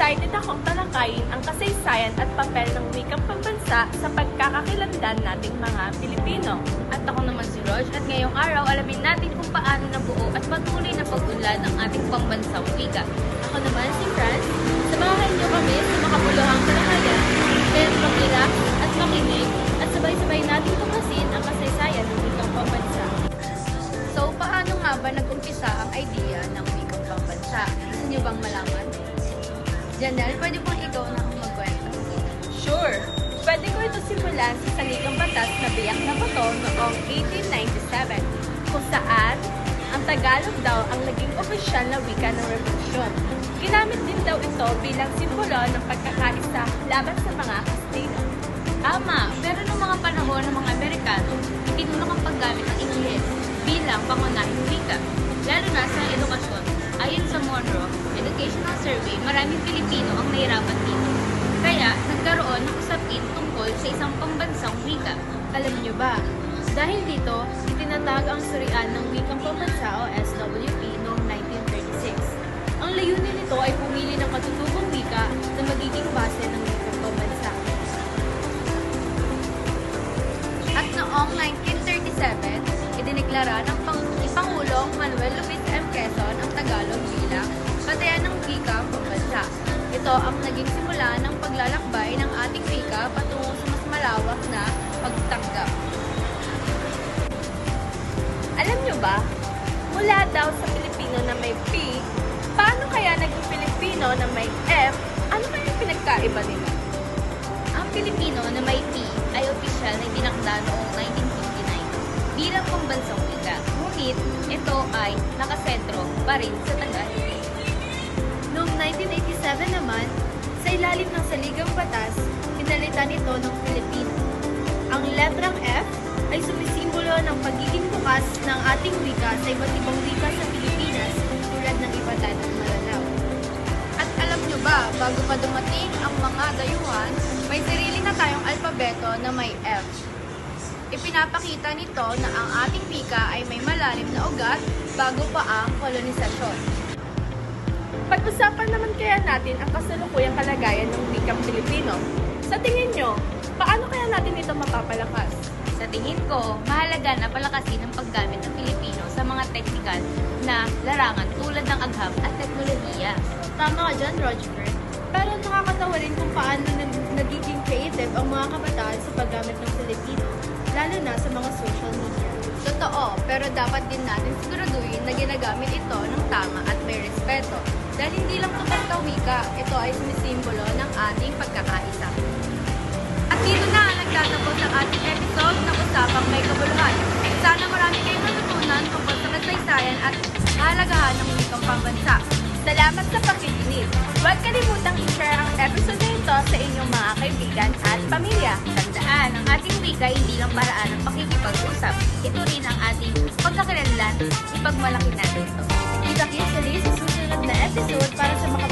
Excited akong talakayin ang kasaysayan at papel ng wikang pambansa sa pagkakakilanlan nating mga Pilipino. At ako naman si Roj at ngayong araw alamin natin kung paano nabuo at patuloy na pag-unlad ng ating pambansang wika. Ako naman si Franz. Samahan niyo kami sa makabuluhang talakayan. Kaya mag-relax at makinig at sabay-sabay natin tuklasin ang kasaysayan ng wikang pambansa. So, paano nga ba nag-umpisa ang idea ng wikang pambansa? Gusto niyo bang malaman? Janelle, pwede pong ikaw na ang magkwento. Sure! Pwede ko ito simulan sa saligang batas na biyak na bato noong 1897, kung saan ang Tagalog daw ang naging opisyal na wika ng revolusyon. Ginamit din daw ito bilang simbolo ng pagkakaisa laban sa mga Kastila. Tama, pero noong mga panahon ng mga Amerikano, itinulak ang paggamit ng Ingles bilang pangunahing wika, lalo na sa edukasyon. Ayon sa Monroe Educational Survey, maraming Pilipino ang nahirapan dito. Kaya, nagkaroon ng usapin tungkol sa isang pambansang wika. Alam niyo ba, dahil dito, itinatag ang surian ng wikang pambansa o SWP noong 1936. Ang layunin nito ay pumili ng katutubong wika na magiging base ng wikang pambansa. At noong 1937, idineklara ng Pangulong Manuel Lopez M. Quezon ang Tagalog bilang batayan ng wika pambansa. Ito ang naging simula ng paglalakbay ng ating wika patungo sa mas malawak na pagtanggap. Alam nyo ba, mula daw sa Pilipino na may P, paano kaya naging Pilipino na may F? Ano kaya yung pinagkaiba nila? Ang Pilipino na may P ay opisyal na itinakda noong 1959 bilang pambansang wika. Ngunit ito ay nakasentro pa rin sa Tagalog. Noong 1987 naman, sa ilalim ng saligang batas, pinalitan ito ng Filipino. Ang letrang F ay sumisimbolo ng pagiging bukas ng ating wika sa iba't ibang wika sa Pilipinas tulad ng Ivatan at Maranao. At alam nyo ba, bago pa dumating ang mga dayuhan, may sarili na tayong alpabeto na may F. Ipinapakita nito na ang ating wika ay may malalim na ugat bago pa ang kolonisasyon. Pag-usapan naman kaya natin ang kasalukuyang kalagayan ng wikang Pilipino. Sa tingin nyo, paano kaya natin ito mapapalakas? Sa tingin ko, mahalaga na palakasin ang paggamit ng Pilipino sa mga teknikal na larangan tulad ng agham at teknolohiya. Tama ka dyan, Roger. Pero nakakatawa rin kung paano nagiging creative ang mga kabataan sa paggamit ng Filipino, lalo na sa mga social media. Totoo, pero dapat din natin siguraduhin na ginagamit ito ng tama at may respeto. Dahil hindi lang ito basta wika, ito ay sumisimbolo ng ating pagkakaisa. At dito na nagtatapos ang ating episode ng Usapang May Kabuluhan. Sana marami kayong natutunan tungkol sa kasaysayan at kahalagahan ng wikang pambansa. Salamat sa pakikinig. Huwag kalimutang i-share ang episode na ito sa inyong mga kaibigan at pamilya. Tandaan, ang ating wika ay hindi lang paraan ng pakikipag-usap. Ito rin ang ating pagkakalanlan, ipagmalaki natin ito. Kita-kits ulit sa susunod na episode para sa mga